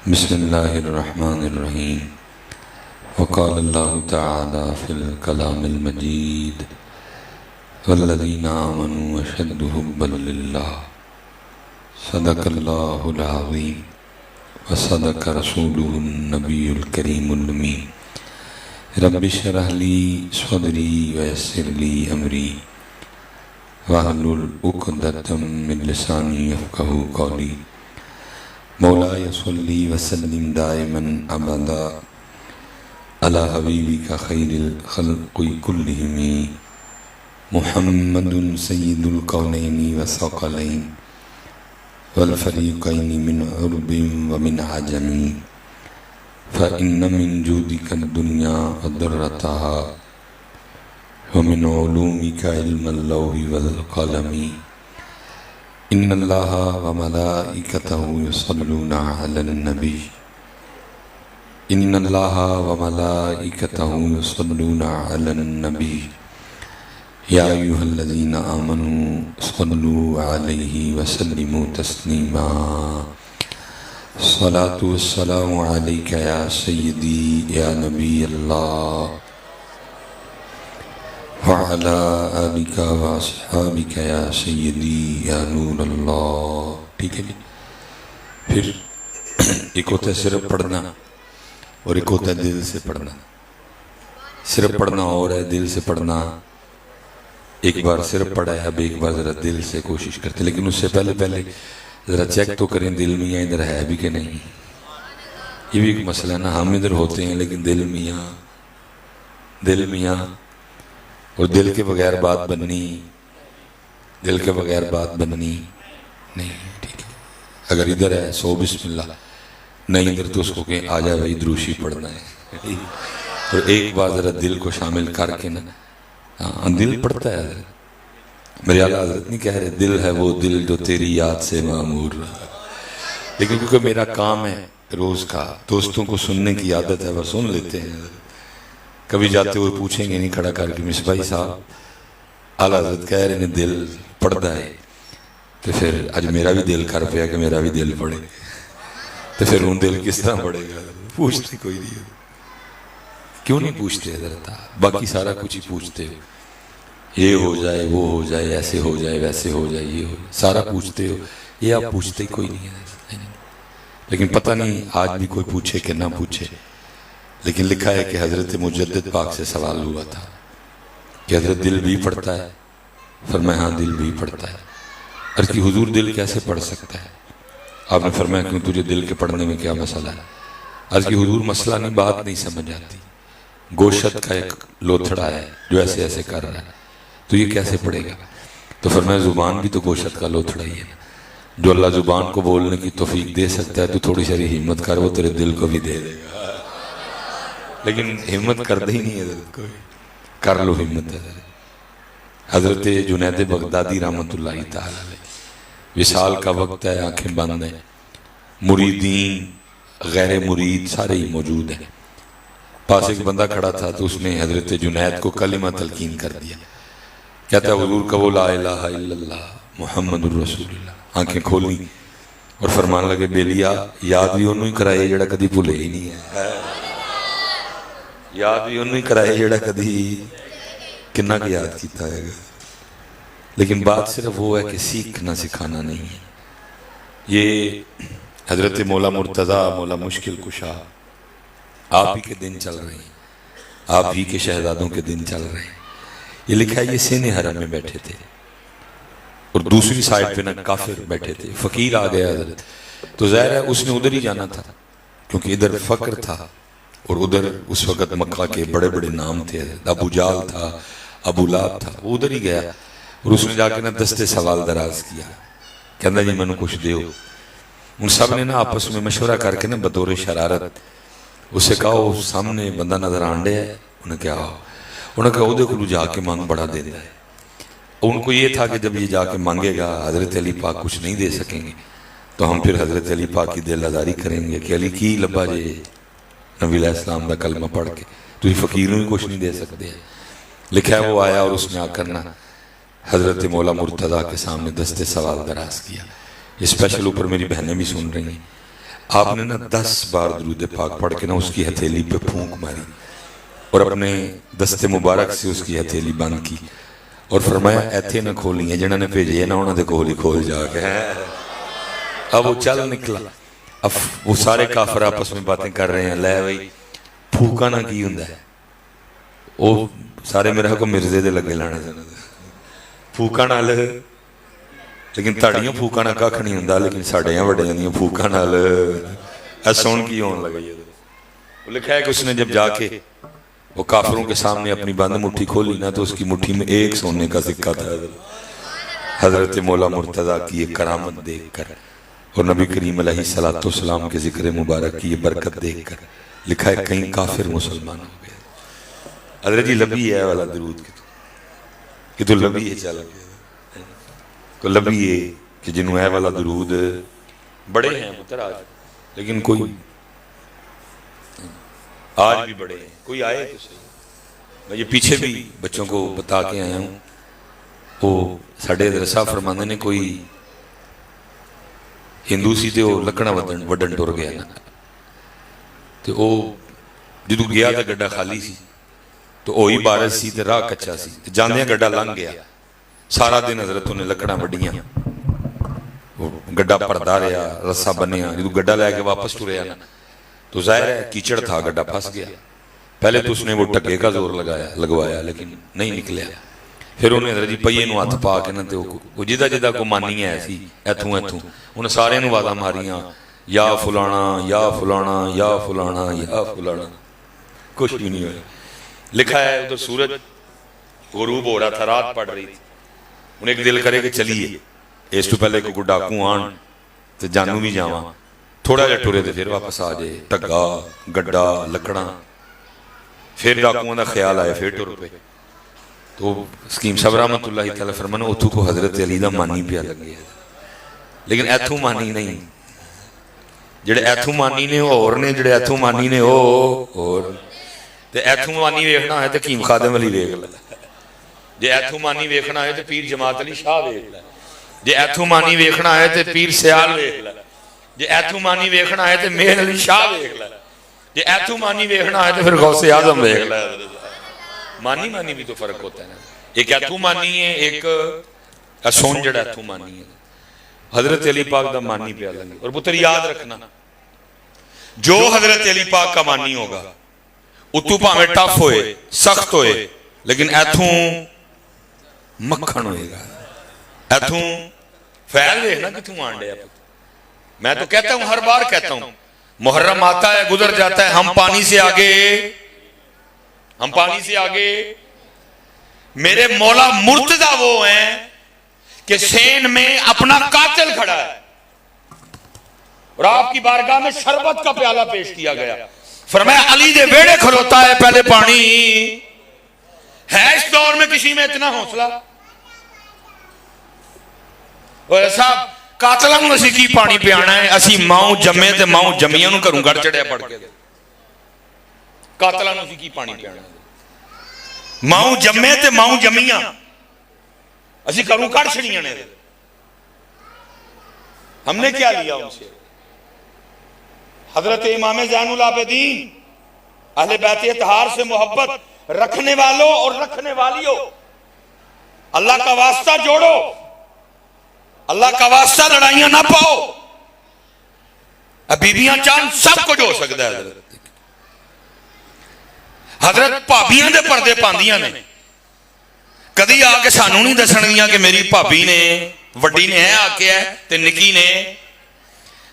بسم اللہ الرحمن الرحیم وقال اللہ تعالی فی الکلام المجید والذین آمنوا اشد حبا للہ صدق اللہ العظیم وصدق رسولہ النبی الکریم الامین رب اشرح لی صدری ویسر لی امری واحلل عقدۃ من لسانی یفقہوا قولی مولاي صلی وسلم دائما ابدا على حبیبک خیر الخلق کلہم محمد سید الکونین والثقلین والفریقین من عرب ومن عجم فإن من جودک الدنیا وضرتها ومن علومک علم اللوح والقلم ان اللہ وملائکتہ یصلون علی النبی ان اللہ وملائکتہ یصلون علی النبی یا ایہا الذین آمنوا صلوا علیہ وسلموا تسلیما الصلاة والسلام علیک یا سیدی یا نبی اللہ وعلى آلک واصحابک یا سیدی یا نور اللہ. ٹھیک ہے جی. پھر ایک ہوتا ہے صرف پڑھنا اور ایک ہوتا ہے دل سے پڑھنا. صرف پڑھنا اور ہے دل سے پڑھنا. ایک بار صرف پڑھا ہے، اب ایک بار ذرا دل سے کوشش کرتے، لیکن اس سے پہلے ذرا چیک تو کریں دل میاں ادھر ہے بھی کہ نہیں. یہ بھی ایک مسئلہ ہے نا، ہم ادھر ہوتے ہیں لیکن دل میاں اور دل کے بغیر بات بننی نہیں. ٹھیک ہے، اگر ادھر ہے سو بسم اللہ، نہیں ادھر تو اس کو کہیں آ جائے بھائی دروشی پڑھنا ہے. اور ایک بار ذرا دل کو شامل کر کے نا، دل پڑھتا ہے حضرت. میرے اعلیٰ حضرت نہیں کہہ رہے دل ہے وہ دل جو تیری یاد سے معمور رہا، لیکن کیونکہ میرا کام ہے روز کا، دوستوں کو سننے کی عادت ہے، وہ سن لیتے ہیں. کبھی جاتے ہوئے پوچھیں گے نہیں کھڑا کر کے مصباحی صاحب اعلیٰ حضرت کہہ رہے ہیں دل پڑھتا ہے، تو پھر آج میرا بھی دل کر پیا کہ میرا بھی دل پڑھے، تو پھر ان دل کس طرح پڑھے گا؟ پوچھتے کوئی نہیں. کیوں نہیں پوچھتے حضرت؟ باقی سارا کچھ ہی پوچھتے ہو، یہ ہو جائے وہ ہو جائے ایسے ہو جائے ویسے ہو جائے یہ ہو جائے، سارا پوچھتے ہو. یہ آپ پوچھتے کوئی نہیں ہے. لیکن پتہ نہیں آج بھی کوئی پوچھے کہ نہ پوچھے. لیکن لکھا ہے کہ حضرت مجدد پاک سے سوال ہوا تھا کہ حضرت دل بھی پڑھتا ہے؟ فرمایا ہاں دل بھی پڑھتا ہے. عرض کی حضور دل کیسے پڑھ سکتا ہے؟ آپ نے فرمایا کیوں تجھے دل کے پڑھنے میں کیا مسئلہ ہے؟ عرض کی حضور مسئلہ نہیں، بات نہیں سمجھ آتی. گوشت کا ایک لوتھڑا ہے جو ایسے ایسے کر رہا ہے، تو یہ کیسے پڑھے گا؟ تو فرمایا زبان بھی تو گوشت کا لوتھڑا ہی ہے. جو اللہ زبان کو بولنے کی توفیق دے سکتا ہے تو تھوڑی ساری ہمت کر، وہ تیرے دل کو بھی دے دے گا. لیکن ہمت کردہ ہی نہیں حضرت کوئی. کر لو ہمت. حضرت جنید بغدادی رحمت اللہ تعالی علیہ، وصال کا وقت ہے، آنکھیں بند ہیں، مریدین غیر مرید سارے ہی موجود ہیں. پاس ایک بندہ کھڑا تھا تو اس نے حضرت جنید کو کلمہ تلقین کر دیا. کہتا ہے حضور کہو لا الہ الا اللہ محمد الرسول اللہ. آنکھیں کھولی اور فرمان لگے بیلیا یاد بھی انہوں ہی کرائے جڑا کدی بھولے ہی نہیں ہے. یاد بھی انہوں ہی کرائے جڑا کدی کنہ کی یاد کیتا ہے گا. لیکن بات صرف وہ ہے کہ سیکھنا سکھانا نہیں ہے. یہ حضرت مولا مرتضیٰ مولا مشکل کشا آپ ہی کے دن چل رہے ہیں، آپ ہی کے شہزادوں کے دن چل رہے ہیں. یہ لکھا ہے یہ سین حرم میں بیٹھے تھے اور دوسری سائٹ پہ نا کافر بیٹھے تھے. فقیر آ گیا حضرت، تو ظاہر ہے اس نے ادھر ہی جانا تھا کیونکہ ادھر فقر تھا اور ادھر اس وقت مکہ کے بڑے بڑے نام تھے. ابو جال تھا، ابو لہب تھا، وہ ادھر ہی گیا اور اس نے جا کے نا دستے سوال دراز کیا. کہنا جی منو کچھ دیو. ان سب نے نا آپس میں مشورہ کر کے نا بطور شرارت اس سے کہا وہ سامنے بندہ نظر آنڈے ہے. انہیں کہا وہ دیکھو جا کے مانگ بڑا دے ہے. ان کو یہ تھا کہ جب یہ جا کے مانگے گا حضرت علی پاک کچھ نہیں دے سکیں گے تو ہم پھر حضرت علی پاک کی دل آزاری کریں گے کہ علی کی لبا جے نبی علیہ السلام دا کلمہ پڑھ کے تو یہ فقیروں ہی کچھ نہیں دے سکتے ہیں. لکھا ہے وہ آیا اور اس نے آ کر نا حضرت مولا مرتضیٰ کے سامنے دستے سوال دراز کیا. یہ اسپیشل اوپر میری بہنیں بھی سن رہی ہیں. آپ نے نا 10 بار درود پاک پڑھ کے نا اس کی ہتھیلی پہ پھونک ماری اور اپنے دست مبارک سے اس کی ہتھیلی بند کی اور فرمایا ایتھے نہ کھولی ہیں جنہوں نے بھیجے نا انہوں نے کھول ہی کھول جا کے. اب وہ چل نکلا. اب وہ سارے کافر آپس میں باتیں کر رہے ہیں لے بھائی پھوکا نہ کی ہوں وہ سارے میرے کو مرزے دے لگے لانے سے پھوکا نہ لے لیکن تاڑیاں پھوکا نہ کھ نہیں ہوں لیکن ساڑیاں وڈیاں دیاں پھوکا نہ لے سون کی ہون لگا. وہ لکھا ہے کہ اس نے جب جا کے وہ کافروں کے سامنے اپنی بند مٹھی کھولی نا تو اس کی مٹھی میں ایک سونے کا سکہ تھا. حضرت مولا مرتضیٰ کی یہ کرامت دیکھ کر اور نبی کریم علیہ السلام کے ذکر مبارک کی یہ برکت دیکھ کر لکھا ہے کہیں کافر مسلمان ہو گئے. حضرت جی لبی ہے والا درود کہ تو لبی ہے چل گیا کو لبی ہے کہ جنہوں ہے والا درود بڑے ہیں پتر آج لیکن کوئی آج بھی بڑے ہیں کوئی آئے تو صحیح. میں یہ پیچھے بھی بچوں کو بتا کے آیا ہوں وہ ساڑھے درسہ فرمانے نے کوئی ہندو سی تے وہ لکڑا وڈن ٹور گیا نا تے وہ جدو گیا تھا گڑا خالی سی تو اوہی بارش سی تے راہ کچا سی جاندیاں گڑا لنگ گیا سارا دن حضرتوں نے لکڑا وڈیاں گڑا پردہ رہا رسا بنیا جدو گڑا لے کے واپس ٹوریا نا تو ظاہر ہے کیچڑ تھا گڑا پھنس گیا. پہلے تو اس نے وہ ٹگے کا زور لگوایا لیکن نہیں نکلیا. پھر انہیں حضرت جی پئیے نو ہاتھ پا کے نا تے وہ جدہ جدہ کو مانی ہے ایسی ایتھوں ایتھوں انہیں سارے نو وعدہ ماریاں یا فلانا یا فلانا یا فلانا یا فلانا کچھ بھی نہیں ہوئے. لکھا ہے ادھر سورج غروب ہو رہا تھا رات پڑ رہی تھی انہیں ایک دل کرے کہ چلیے اس تو پہلے کوئی ڈاکوں آن تو جانو بھی جاواں تھوڑا جا ٹورے تھے پھر واپس آ جائے ٹگا گڈا لکڑا پھر ڈاکوؤں دا خیال آئے پھر ٹور پہ تو سکیم صاحب رحمت اللہ تعالیٰ فرمانا اتھو کو حضرت علی دا مانی پیا لگے لیکن ایتھو مانی نہیں جڑے ایتھو مانی نے اور نے جڑے ایتھو مانی نے اور تے ایتھو مانی ویکھنا ہے تے کیم خادم علی ویکھ لے جے ایتھو مانی ویکھنا ہے تے پیر جماعت علی شاہ ویکھ لے جے ایتھو مانی ویکھنا ہے تے پیر سیال ویکھ لے جے ایتھو مانی ویکھنا ہے تے مہر علی شاہ ویکھ لے جے ایتھو مانی ویکھنا ہے تے پھر غوث اعظم ویکھ لے. مانی بھی تو فرق ہوتا ہے نا ایک ایتھو مانی ہے ایک اسون جڑا ایتھو مانی ہے. حضرت علی پاک دا مانی پہ لگے اور پتر یاد رکھنا جو حضرت علی پاک کا مانی ہوگا اتو پاہمیں ٹف ہوئے سخت ہوئے لیکن ایتھوں مکھن ہوئے گا ایتھوں فیل ہے نا کتوں آنڈے. میں تو کہتا ہوں ہر بار کہتا ہوں محرم آتا ہے گزر جاتا ہے ہم پانی سے آگے میرے مولا مرتضیٰ وہ ہیں کہ سین میں اپنا قاتل کھڑا ہے اور آپ کی بارگاہ میں شربت کا پیالہ پیش کیا گیا فرمایا علی دے ویڑے کھلوتا ہے پہلے پانی ہے اس دور میں کسی میں اتنا حوصلہ اور صاحب قاتلوں نے اسی کی پانی پیانا ہے اسی ماؤں جمے تے ماؤں جمیاں نو کروں گھر چڑھے پڑھ کے قاتلوں نے اسی کی پانی پیانا ہے ماؤں جمے تے ماؤں جمیاں اسی کروں کر چھڑیاں نے ہم نے کیا لیا ان سے حضرت امام زین العابدین اہل بیت اطہار سے محبت رکھنے والوں اور رکھنے والیوں اللہ کا واسطہ جوڑو اللہ کا واسطہ لڑائیاں نہ پاؤ بیبیاں چاند سب کچھ ہو سکتا ہے حضرت بھابیاں دے پردے پاندیاں نے کدی آ کے سانوں نہیں دسنگیاں کہ میری بھابی نے وڈی نے ہے آ کے ہے تے نکی نے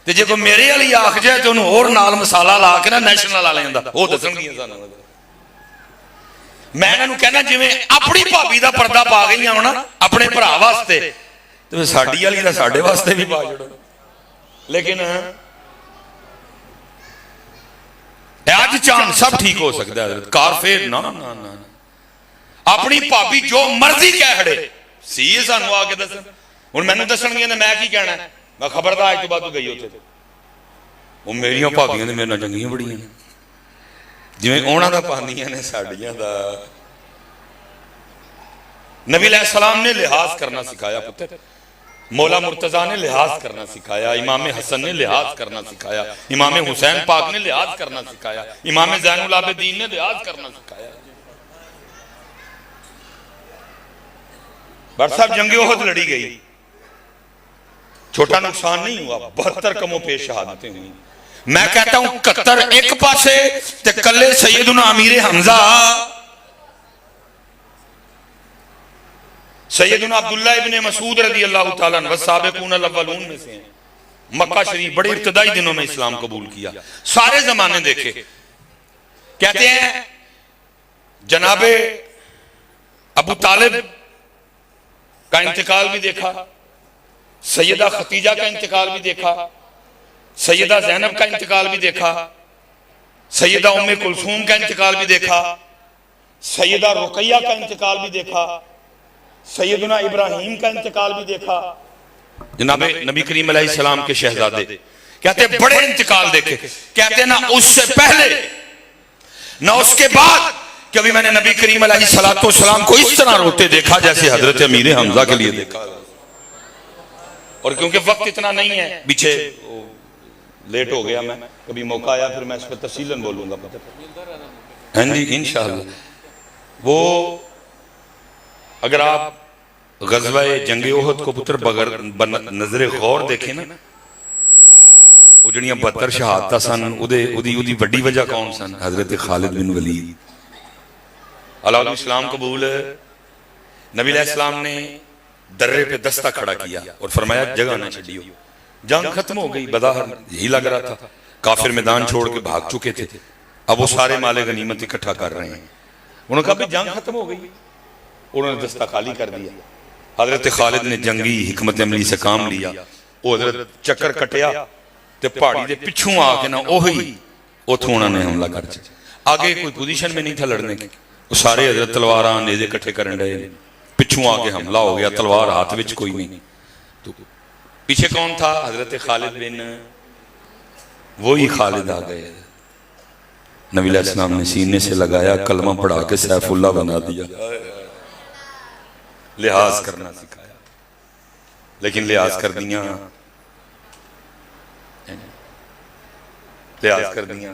تے جے کوئی میرے والی آکھ جائے تے انہوں اور نال مسالہ لا کے نا نیشنل والے ہوندا وہ دسنگیاں سانوں میں انہوں کہنا جی میں اپنی بھابی دا پردہ پا گئی ہوں نا اپنے بھرا واسطے تو ساڑی والی دا ساڑے واسطے بھی پا جڑو لیکن آج چاند سب ٹھیک ہو سکتا ہے کارفیر نا اپنی بھابی جو مرضی کہہ ہڑے سی سانو آ کے دسن ہوں میں دسن گیا میں کی کہنا میں خبردار آج تو بعد گئی ہوتے وہ میری بھابیاں نے میرے چنگیاں بڑی ہیں جی انہوں دا پاندیاں نے ساڑیاں دا نبی علیہ السلام نے لحاظ کرنا سکھایا پتر مولا مرتضیٰ نے لحاظ کرنا سکھایا، امام حسن نے لحاظ کرنا سکھایا، امام حسین پاک نے لحاظ کرنا سکھایا، امام زین العابدین نے لحاظ کرنا سکھایا۔ بٹ صاحب جنگ احد لڑی گئی، چھوٹا نقصان نہیں ہوا، 72 کموں پیش شہادتیں ہوئی۔ میں کہتا ہوں 71 ایک پاسے تے کلے سیدنا امیر حمزہ سیدنا عبداللہ ابن مسعود رضی اللہ تعالیٰ عنہ والسابقون الاولون میں سے ہیں۔ مکہ شریف بڑے ابتدائی دنوں میں اسلام قبول کیا، سارے زمانے دیکھے۔ کہتے ہیں جناب ابو طالب کا انتقال بھی دیکھا، سیدہ ختیجہ کا انتقال بھی دیکھا، سیدہ زینب کا انتقال بھی دیکھا، سیدہ ام کلثوم کا انتقال بھی دیکھا، سیدہ رقیہ کا انتقال بھی دیکھا، سیدنا ابراہیم کا انتقال بھی دیکھا، جناب نبی کریم علیہ السلام کے شہزادے کہتے ہیں بڑے انتقال دیکھے۔ کہتے ہیں نہ اس سے پہلے نہ اس کے بعد کبھی میں نے نبی کریم علیہ السلام کو اس طرح روتے دیکھا جیسے حضرت امیر حمزہ کے لیے دیکھا۔ اور کیونکہ وقت اتنا نہیں ہے، پیچھے لیٹ ہو گیا، میں کبھی موقع آیا پھر میں اس پر تفصیلاً بولوں گا۔ ہاں جی انشاءاللہ۔ وہ اگر آپ غزوہ جنگ احد کو پتر بغیر نظر غور دیکھیں نا، وہ جڑیاں 72 شہادتاں سن، اودی وڈی وجہ کون سن؟ حضرت خالد بن ولید علیہ السلام قبول۔ نبی علیہ السلام نے درے پہ دستہ کھڑا کیا اور فرمایا جگہ نہ چھڑیو۔ جنگ ختم ہو گئی، بظاہر یہی لگ رہا تھا، کافر میدان چھوڑ کے بھاگ چکے تھے، اب وہ سارے مال غنیمت اکٹھا کر رہے ہیں۔ انہوں نے کہا بھی جنگ ختم ہو گئی، انہوں نے دستہ خالی کر دیا۔ حضرت خالد نے جنگی حکمت عملی سے کام لیا، وہ حضرت چکر کٹیا تے پہاڑی دے پچھوں آ کے نہ اوہی اتھوں انہوں نے حملہ کر چکے۔ آگے کوئی پوزیشن میں نہیں تھا لڑنے کی، وہ سارے حضرت تلواراں نیزے کٹھے کرن رہے، پچھوں آ کے حملہ ہو گیا، تلوار ہاتھ وچ کوئی نہیں۔ تو پیچھے کون تھا؟ حضرت خالد بن، وہی خالد آ گئے۔ نبی علیہ السلام نے سینے سے لگایا، کلمہ پڑھا کے سیف اللہ بنا دیا۔ لحاظ کرنا سکھایا، لیکن لحاظ کر دیا، لحاظ کر دیا۔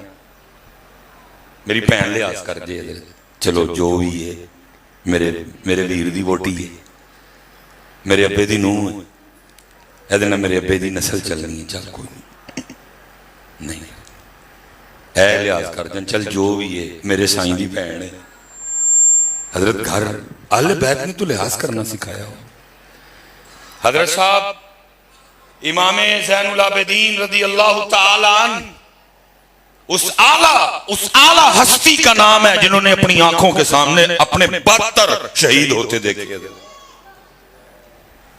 میری بہن لحاظ کر جے، چلو جو بھی ہے میرے ویر دی ووٹی ہے، میرے ابے دی نوح ہے، ایدنا میرے ابے دی نسل چلنی ہے، چل کوئی نہیں، اے لحاظ کر جن، چل جو بھی ہے میرے سائیں دی بہن ہے۔ حضرت گھر اہل بیت نے تو لحاظ کرنا سکھایا ہو۔ حضرت صاحب امام زین العابدین رضی اللہ تعالیٰ عنہ اس اعلیٰ ہستی کا نام ہے جنہوں نے اپنی آنکھوں کے سامنے اپنے 72 شہید ہوتے دیکھے۔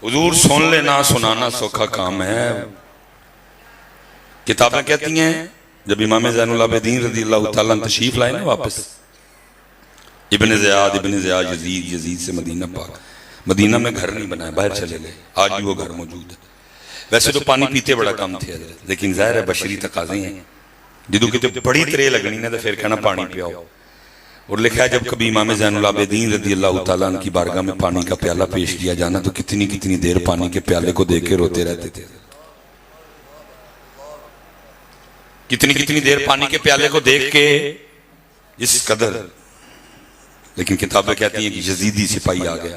حضور سن لینا سنانا سوکھا کام ہے۔ کتابیں کہتی ہیں جب امام زین العابدین رضی اللہ تعالیٰ عنہ تشریف لائے نا واپس، ابن زیاد یزید سے مدینہ پاک، مدینہ میں گھر نہیں بنایا، باہر چلے گئے، آج بھی وہ گھر موجود ہے۔ ویسے تو پانی پیتے بڑا کم تھے حضرت، لیکن ظاہر ہے بشری تقاضے ہیں، جدو کتے بڑی ترے لگنی نا تو پھر کہنا پانی پیاؤ۔ اور لکھا ہے جب کبھی امام زین العابدین رضی اللہ تعالیٰ عنہ کی بارگاہ میں پانی کا پیالہ پیش کیا جانا تو کتنی دیر پانی کے پیالے کو دیکھ کے روتے رہتے تھے، کتنی دیر پانی کے پیالے کو دیکھ کے اس قدر۔ لیکن کتابیں کہتی ہیں کہ یزیدی سپاہی آ گیا،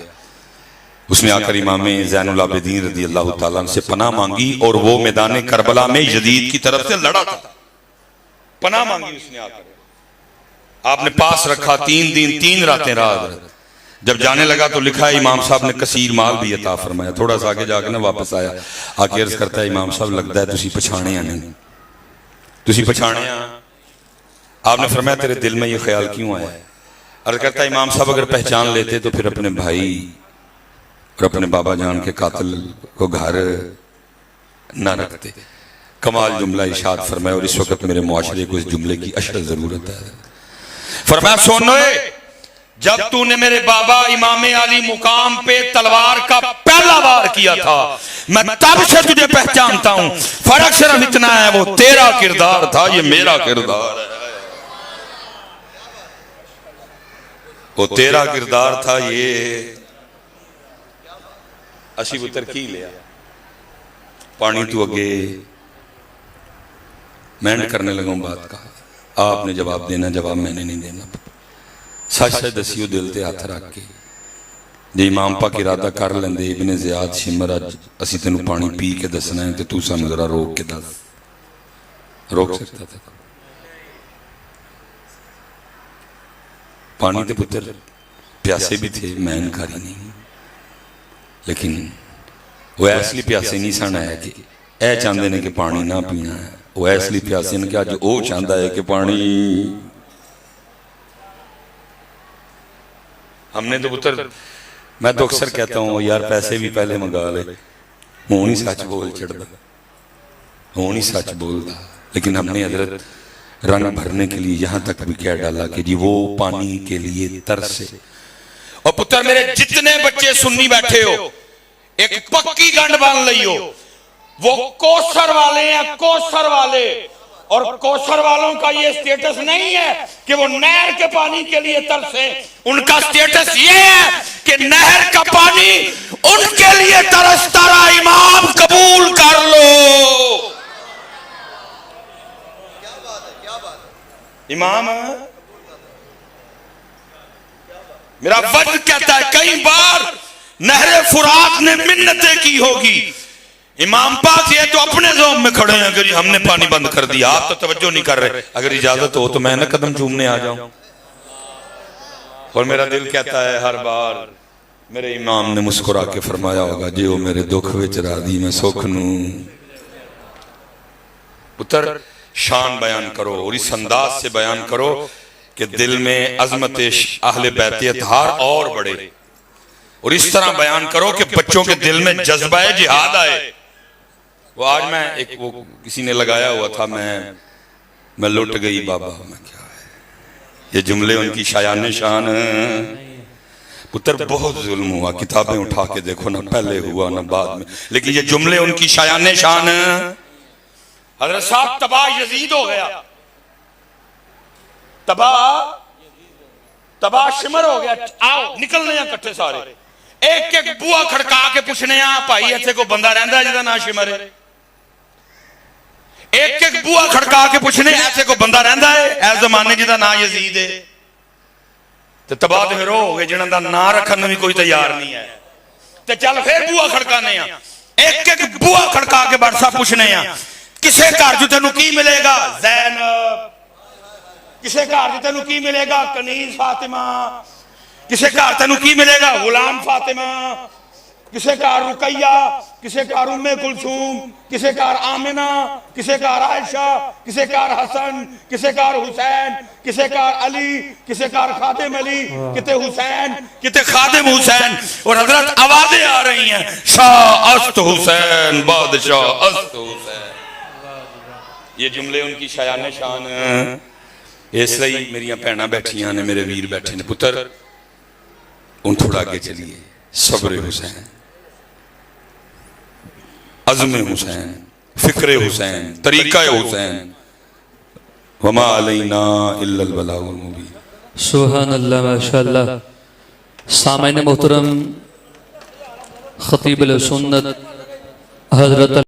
اس نے آ کر امام زین العابدین رضی اللہ تعالیٰ عنہ سے پناہ مانگی، اور وہ میدان کربلا میں یزید کی طرف سے لڑا تھا، پناہ مانگی اس نے آ کر، آپ نے پاس رکھا، 3 دن 3 راتیں رات۔ جب جانے لگا تو لکھا ہے امام صاحب نے کثیر مال بھی عطا فرمایا۔ تھوڑا سا آگے جا کے نہ واپس آیا، آگے عرض کرتا ہے امام صاحب لگتا ہے تسی پچھانے ہیں نہیں، تسی پچھانے ہیں۔ آپ نے فرمایا تیرے دل میں یہ خیال کیوں آیا ہے؟ عرض کرتا ہے امام صاحب اگر پہچان لیتے تو پھر اپنے بھائی اور اپنے بابا جان کے قاتل کو گھر نہ رکھتے۔ کمال جملہ ارشاد فرمایا، اور اس وقت میرے معاشرے کو اس جملے کی اشد ضرورت ہے۔ فرمایا سنوے، جب تو نے میرے بابا امام علی مقام پہ تلوار کا پہلا وار کیا تھا میں تب سے تجھے پہچانتا ہوں، فرق صرف اتنا ہے وہ تیرا کردار تھا، یہ میرا کردار ہے۔ وہ تیرا کردار تھا، یہ اسی وہ ترکی لیا۔ پانی تو اگے میں کرنے لگا ہوں بات کا، آپ نے جواب دینا، جواب میں نے نہیں دینا۔ سچ سچ دسیو دل تے ہاتھ رکھ کے، جی امام پاک ارادہ کر لیندے ابن زیاد شمر اج اسی تینوں پانی پی کے دسنا ہے تے تو سانوں ذرا روک کے دس، روک سکتا تھا؟ پانی تے پتر پیاسے بھی تھے، میں انکاری نہیں، لیکن وہ اس لیے پیاسے نہیں سن ہے کہ اے چاہتے ہیں کہ پانی نہ پینا ہے، وہ اس لیے پیاسے ہیں کہ آج وہ چاہتا ہے کہ پانی، ہم نے تو پتر، میں تو اکثر کہتا ہوں یار پیسے بھی پہلے منگا لے، ہوں نہیں سچ بول چڑھتا، ہوں نہیں سچ بولتا، لیکن ہم نے حضرت رنگ بھرنے کے لیے یہاں تک بھی کہہ ڈالا کہ جی وہ پانی کے لیے ترسے۔ اور پتر میرے جتنے بچے سنی بیٹھے ہو، ایک پکی گنڈ بان لئی ہو، وہ کوثر والے ہیں، کوثر والے، اور کوثر والوں کا یہ سٹیٹس نہیں ہے کہ وہ نہر کے پانی کے لیے ترسیں، ان کا سٹیٹس یہ ہے کہ نہر کا پانی ان کے لیے ترستا رہا، امام قبول کر لو۔ امام میرا وجد کہتا ہے کئی بار نہر فرات نے منتیں کی ہوگی، امام پاک یہ تو اپنے ذوم میں کھڑے ہیں کہ ہم نے پانی بند کر دیا، آپ تو توجہ نہیں کر رہے، اگر اجازت ہو تو میں نہ قدم چومنے آ جاؤں۔ اور میرا دل کہتا ہے ہر بار میرے امام نے مسکرا کے فرمایا ہوگا جی وہ میرے دکھ وچ راضی میں سکھ نوں۔ پتر شان بیان کرو اور اس انداز سے بیان کرو کہ دل میں عظمت اہل بیت اطہار اور بڑھے، اور اس طرح بیان کرو کہ بچوں کے دل میں جذبہ جہاد آئے۔ وہ آج میں ایک وہ کسی نے لگایا ہوا تھا، میں لٹ گئی بابا، میں کیا ہے یہ جملے ان کی شایان شان۔ پتر بہت ظلم ہوا، کتابیں اٹھا کے دیکھو، نہ پہلے ہوا نہ بعد میں، لیکن یہ جملے ان کی شایان شان۔ حضرت صاحب تباہ یزید ہو گیا، تباہ شمر ہو گیا، آؤ نکلنے ہیں کٹھے سارے، ایک ایک بوا کھڑکا کے پوچھنے ہیں بھائی ایتھے کو بندہ رہندا ہے جدا نا شمر ہے، ایک ایک بوا کھڑکا کے پوچھنے ایتھے کو بندہ رہندا ہے اے زمانے جدا نا یزید ہے، تے تباہ تے پھر ہو گئے جنہاں دا نا رکھن بھی کوئی تیار نہیں ہے، تے چل پھر بوا کھڑکانے ہیں، ایک ایک بوا کھڑکا کے بڑسا پوچھنے ہیں کسے گھر جو تینوں کی ملے گا زینب، کسے گھر جو تینوں کی ملے گا کنیز فاطمہ، کسے گھر تینوں کی ملے گا غلام فاطمہ، کسے گھر رقیہ، کسے گھر ام کلثوم، کسے گھر آمنہ، کسے گھر عائشہ، کسے گھر حسن، کسے گھر حسین، کسے گھر علی، کسے گھر خادم علی، کتے حسین، کتے خادم حسین، اور حضرت آوازیں آ رہی ہیں شاہ است حسین، بادشاہ است حسین۔ یہ جملے ان کی شایان شان ہیں، اس لئے میری پہنا بیٹھیاں نے، میرے ویر بیٹھے نے، پتر ان تھوڑا آگے چلیے، صبر حسین، عزم حسین، فکر حسین، طریقہ حسین، وما علینا الا البلاغ المبین۔ سبحان اللہ ماشاءاللہ۔ سامعین محترم، خطیب السنت حضرت